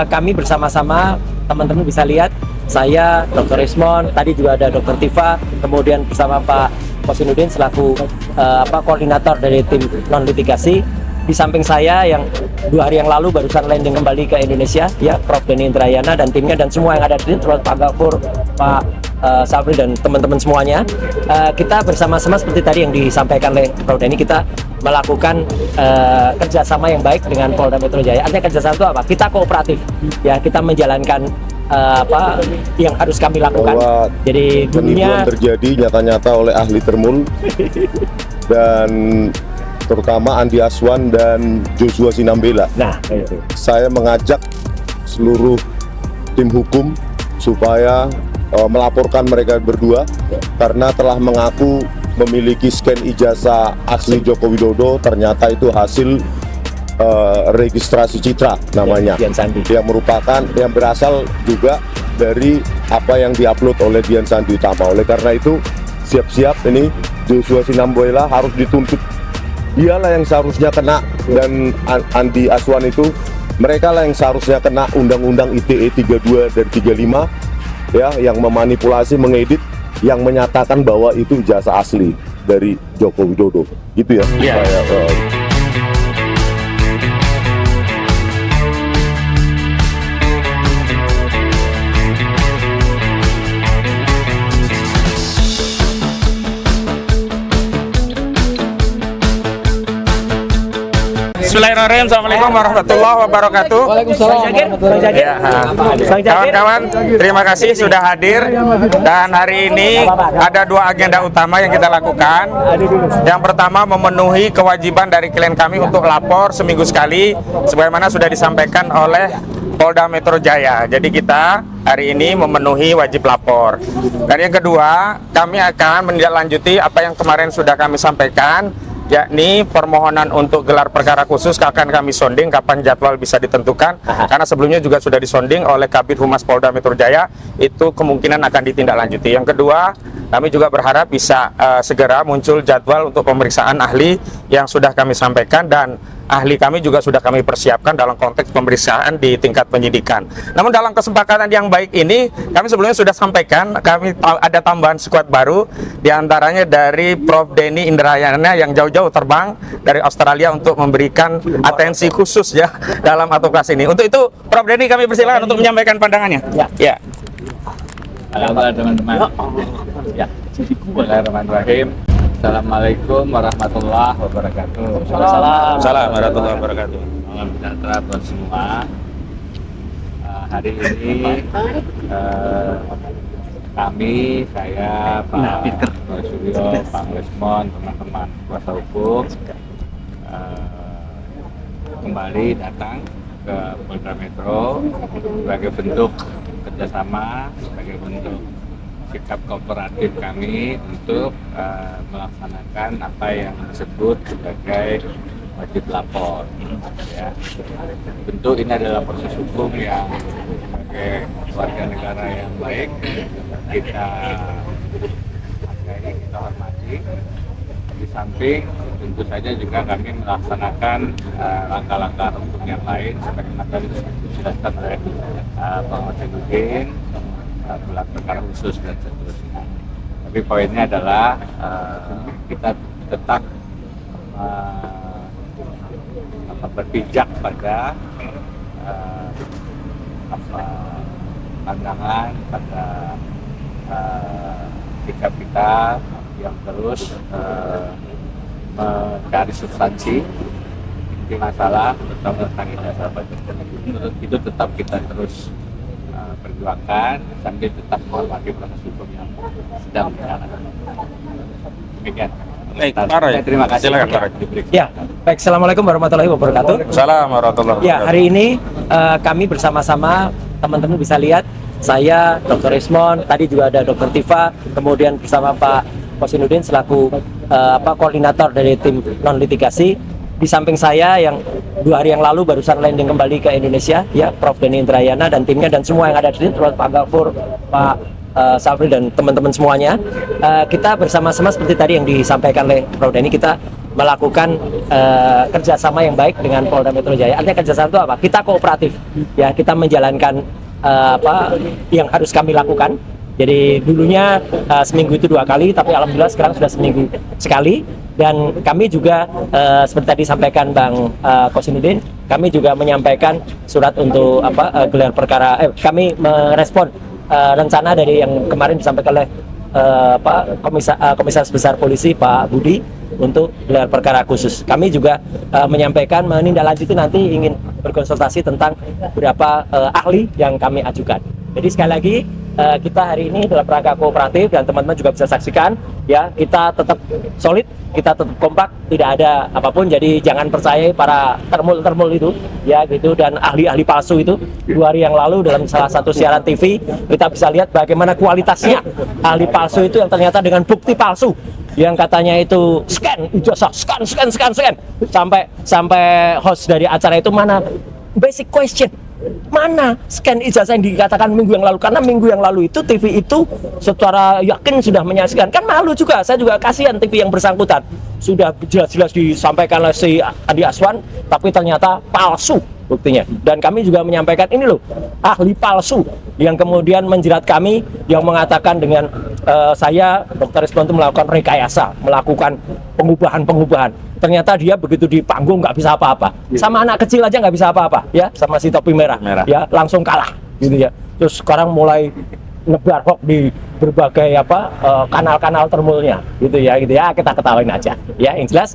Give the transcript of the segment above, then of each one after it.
kami bersama-sama, teman-teman bisa lihat, saya, Dr. Ismon, tadi juga ada Dr. Tifa, kemudian bersama Pak Kosinudin selaku koordinator dari tim non-litigasi. Di samping saya yang 2 hari yang lalu barusan landing kembali ke Indonesia, ya, Prof. Denny Indrayana dan timnya dan semua yang ada di sini, terutama Pak Gafur, Pak Sabri dan teman-teman semuanya. Kita bersama-sama seperti tadi yang disampaikan oleh Prof. Denny, kita melakukan kerjasama yang baik dengan Polda Metro Jaya. Artinya kerjasama itu apa? Kita kooperatif, ya, kita menjalankan apa yang harus kami lakukan. Bahwa jadi penipuan terjadi nyata-nyata oleh ahli Termul dan terutama Andi Aswan dan Joshua Sinambela. Nah, itu. Saya mengajak seluruh tim hukum supaya melaporkan mereka berdua karena telah mengaku memiliki scan ijazah asli Joko Widodo, ternyata itu hasil registrasi citra namanya, yang merupakan yang berasal juga dari apa yang diupload oleh Dian Sandi Utama. Oleh karena itu siap-siap ini Joshua Sinambela harus dituntut. Dialah yang seharusnya kena, dan Andi Aswan itu mereka lah yang seharusnya kena Undang-Undang ITE 32 dan 35, ya, yang memanipulasi, mengedit, yang menyatakan bahwa itu ijazah asli dari Joko Widodo, gitu ya. Yeah. Bismillahirrahmanirrahim. Assalamualaikum warahmatullahi wabarakatuh. Waalaikumsalam. Ya, kawan-kawan, terima kasih sudah hadir. Dan hari ini ada 2 agenda utama yang kita lakukan. Yang pertama, memenuhi kewajiban dari klien kami untuk lapor seminggu sekali, sebagaimana sudah disampaikan oleh Polda Metro Jaya. Jadi kita hari ini memenuhi wajib lapor. Dan yang kedua, kami akan menindaklanjuti apa yang kemarin sudah kami sampaikan, yakni permohonan untuk gelar perkara khusus akan kami sonding kapan jadwal bisa ditentukan. Karena sebelumnya juga sudah disonding oleh Kabid Humas Polda Metro Jaya, itu kemungkinan akan ditindaklanjuti. Yang kedua, kami juga berharap bisa segera muncul jadwal untuk pemeriksaan ahli yang sudah kami sampaikan, dan ahli kami juga sudah kami persiapkan dalam konteks pemeriksaan di tingkat penyidikan. Namun dalam kesepakatan yang baik ini, kami sebelumnya sudah sampaikan, kami ada tambahan skuad baru, diantaranya dari Prof. Denny Indrayana yang jauh-jauh terbang dari Australia untuk memberikan atensi khusus, ya, dalam advokasi ini. Untuk itu, Prof. Denny, kami persilakan untuk menyampaikan pandangannya. Ya. Halo teman-teman. Ya. Bismillahirrahmanirrahim. Assalamualaikum warahmatullahi wabarakatuh. Assalamualaikum warahmatullahi wabarakatuh. Salam sejahtera buat semua. Hari ini kami, saya, Pak Suryo, Pak Lesmon, teman-teman kuasa hukum kembali datang ke Polda Metro sebagai bentuk kerjasama, sebagai bentuk sikap kooperatif kami untuk melaksanakan apa yang disebut sebagai wajib lapor. Ya. Tentu ini adalah proses hukum yang sebagai warga negara yang baik kita hargai, kita hormati. Di samping tentu saja juga kami melaksanakan langkah-langkah hukum yang lain sebagaimana tadi dijelaskan oleh Pak Kosinudin, gelar perkara khusus dan seterusnya. Tapi poinnya adalah kita tetap berpijak pada pandangan, pada sikap kita yang terus mencari substansi inti masalah, terutama tentang ijazah itu tetap kita terus perjuangkan sambil tetap menghormati proses hukum yang sedang berjalan. Demikian. Baik, terima kasih. Silakan, Ya, baik. Assalamualaikum warahmatullahi wabarakatuh. Assalamualaikum warahmatullahi wabarakatuh. Ya, hari ini kami bersama-sama, teman-teman bisa lihat, saya, Dr. Ismon, tadi juga ada Dr. Tifa, kemudian bersama Pak Kosinudin selaku koordinator dari tim non-litigasi. Di samping saya yang 2 hari yang lalu barusan landing kembali ke Indonesia, ya, Prof. Denny Indrayana dan timnya dan semua yang ada di sini, terutama Pak Gafur, Pak Sabri dan teman-teman semuanya. Kita bersama-sama seperti tadi yang disampaikan oleh Prof. Denny, kita melakukan kerjasama yang baik dengan Polda Metro Jaya. Artinya kerjasama itu apa? Kita kooperatif, ya, kita menjalankan apa yang harus kami lakukan. Jadi dulunya seminggu itu 2 kali, tapi alhamdulillah sekarang sudah seminggu sekali. Dan kami juga seperti tadi sampaikan Bang Kosinuddin, kami juga menyampaikan surat untuk gelar perkara. Kami merespon rencana dari yang kemarin disampaikan oleh Komisaris Besar Polisi Pak Budi untuk gelar perkara khusus. Kami juga menyampaikan menindaklanjuti nanti ingin berkonsultasi tentang beberapa ahli yang kami ajukan. Jadi sekali lagi kita hari ini dalam rangka kooperatif dan teman-teman juga bisa saksikan, ya, kita tetap solid, kita tetap kompak, tidak ada apapun. Jadi jangan percaya para termul itu, ya, gitu, dan ahli-ahli palsu itu. 2 hari yang lalu dalam salah satu siaran TV kita bisa lihat bagaimana kualitasnya ahli palsu itu yang ternyata dengan bukti palsu yang katanya itu scan ijazah, scan sampai host dari acara itu mana basic question, mana scan ijazah yang dikatakan minggu yang lalu, karena minggu yang lalu itu TV itu secara yakin sudah menyaksikan. Kan malu juga, saya juga kasihan TV yang bersangkutan, sudah jelas-jelas disampaikan oleh si Andi Aswan tapi ternyata palsu buktinya. Dan kami juga menyampaikan ini loh, ahli palsu yang kemudian menjerat kami, yang mengatakan dengan saya Dr. Rismon itu melakukan rekayasa, melakukan pengubahan. Ternyata dia begitu di panggung nggak bisa apa-apa, sama anak kecil aja nggak bisa apa-apa, ya, sama si topi merah. Ya, langsung kalah gitu ya. Terus sekarang mulai nebar hoax di berbagai kanal-kanal termulnya gitu ya, kita ketawain aja ya. Yang jelas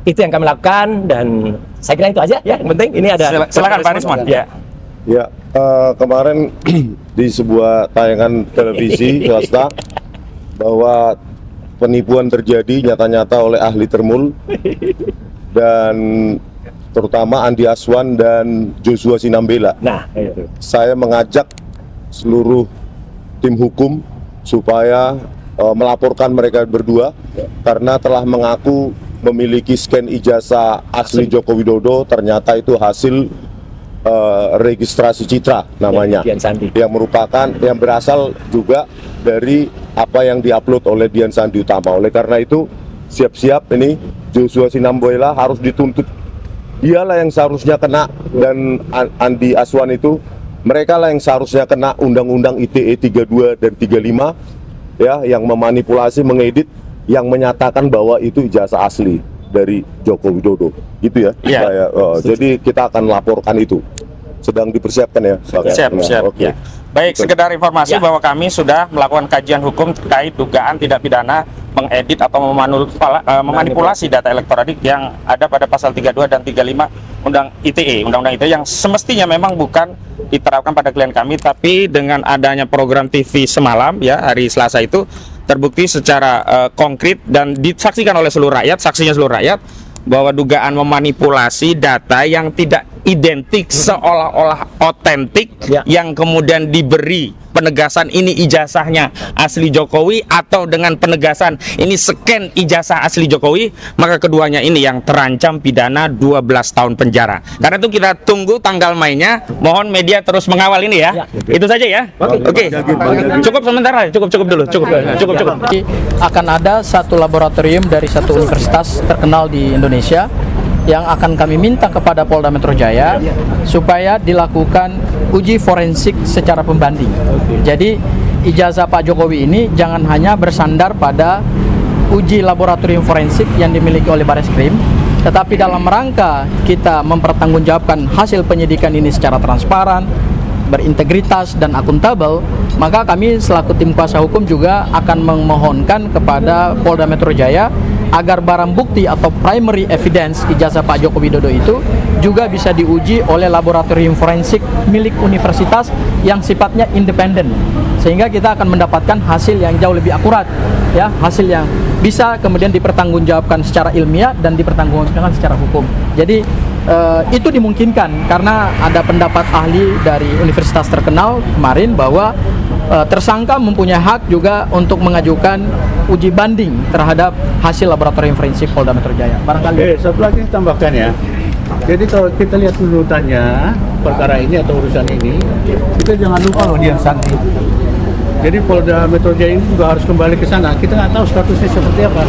itu yang kami lakukan dan saya kira itu aja ya. Yang penting ini ada. Silakan Pak Rismon. Ya, kemarin di sebuah tayangan televisi swasta bahwa penipuan terjadi nyata-nyata oleh ahli termul dan terutama Andi Aswan dan Joshua Sinambela. Nah, itu. Saya mengajak seluruh tim hukum supaya melaporkan mereka berdua karena telah mengaku memiliki scan ijazah asli Joko Widodo, ternyata itu hasil registrasi citra namanya, yang merupakan yang berasal juga dari apa yang diupload oleh Dian Sandi Utama. Oleh karena itu siap-siap ini Joshua Sinambela harus dituntut. Dialah yang seharusnya kena, dan Andi Aswan itu mereka lah yang seharusnya kena Undang-Undang ITE 32 dan 35 ya, yang memanipulasi, mengedit, yang menyatakan bahwa itu ijazah asli dari Joko Widodo, gitu ya. Jadi kita akan laporkan itu, sedang dipersiapkan ya. Siap. Oke. Baik, sekedar informasi bahwa kami sudah melakukan kajian hukum terkait dugaan tindak pidana mengedit atau memanipulasi data elektronik yang ada pada pasal 32 dan 35 Undang-Undang ITE yang semestinya memang bukan diterapkan pada klien kami, tapi dengan adanya program TV semalam ya, hari Selasa itu terbukti secara konkret dan disaksikan oleh seluruh rakyat, saksinya seluruh rakyat, bahwa dugaan memanipulasi data yang tidak identik seolah-olah otentik yang kemudian diberi penegasan ini ijazahnya asli Jokowi atau dengan penegasan ini scan ijazah asli Jokowi, maka keduanya ini yang terancam pidana 12 tahun penjara. Karena itu kita tunggu tanggal mainnya, mohon media terus mengawal ini ya. Itu saja ya. Oke. Cukup sementara, cukup dulu. Akan ada satu laboratorium dari satu universitas terkenal di Indonesia yang akan kami minta kepada Polda Metro Jaya supaya dilakukan uji forensik secara pembanding. Jadi ijazah Pak Jokowi ini jangan hanya bersandar pada uji laboratorium forensik yang dimiliki oleh Bareskrim, tetapi dalam rangka kita mempertanggungjawabkan hasil penyidikan ini secara transparan, berintegritas dan akuntabel, maka kami selaku tim kuasa hukum juga akan memohonkan kepada Polda Metro Jaya agar barang bukti atau primary evidence ijazah Pak Joko Widodo itu juga bisa diuji oleh laboratorium forensik milik universitas yang sifatnya independen, sehingga kita akan mendapatkan hasil yang jauh lebih akurat ya, hasil yang bisa kemudian dipertanggungjawabkan secara ilmiah dan dipertanggungjawabkan secara hukum. Jadi itu dimungkinkan karena ada pendapat ahli dari universitas terkenal kemarin bahwa tersangka mempunyai hak juga untuk mengajukan uji banding terhadap hasil laboratorium forensik Polda Metro Jaya. Barangkali. Satu lagi tambahkan ya. Jadi kalau kita lihat urutannya perkara ini atau urusan ini, kita jangan lupa loh Dian Sandi. Jadi Polda Metro Jaya ini juga harus kembali ke sana. Kita nggak tahu statusnya seperti apa.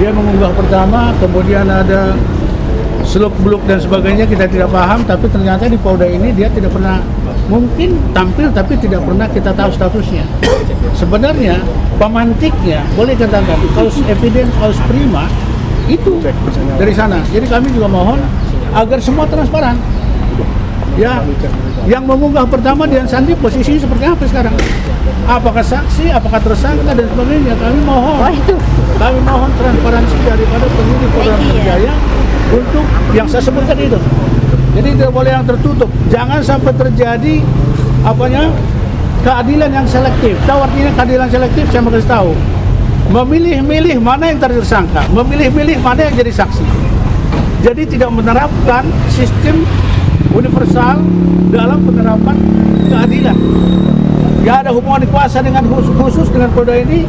Dia mengunggah pertama, kemudian ada seluk-beluk dan sebagainya, kita tidak paham, tapi ternyata di Polda ini dia tidak pernah, mungkin tampil tapi tidak pernah kita tahu statusnya. Sebenarnya pemantiknya boleh katakan kaus evidence, kaus prima itu dari sana. Jadi kami juga mohon agar semua transparan. Ya, yang mengunggah pertama Dian Sandi posisinya seperti apa sekarang? Apakah saksi, apakah tersangka dan sebagainya? Kami mohon transparansi daripada penyidik Polda Metro Jaya untuk yang saya sebut tadi itu. Jadi tidak boleh yang tertutup. Jangan sampai terjadi keadilan yang selektif. Tahu artinya keadilan selektif? Saya mau kasih tahu. Memilih-milih mana yang tersangka, memilih-milih mana yang jadi saksi. Jadi tidak menerapkan sistem universal dalam penerapan keadilan. Ya, ada hubungan kuasa dengan khusus dengan Polda ini,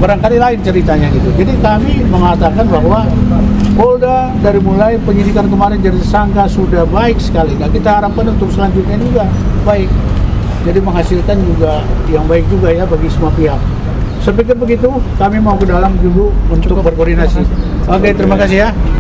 barangkali lain ceritanya gitu. Jadi kami mengatakan bahwa Polda dari mulai penyidikan kemarin jadi tersangka sudah baik sekali. Nah, kita harapkan untuk selanjutnya juga baik. Jadi menghasilkan juga yang baik juga ya bagi semua pihak. Saya pikir begitu, kami mau ke dalam dulu untuk berkoordinasi. Oke, terima kasih ya.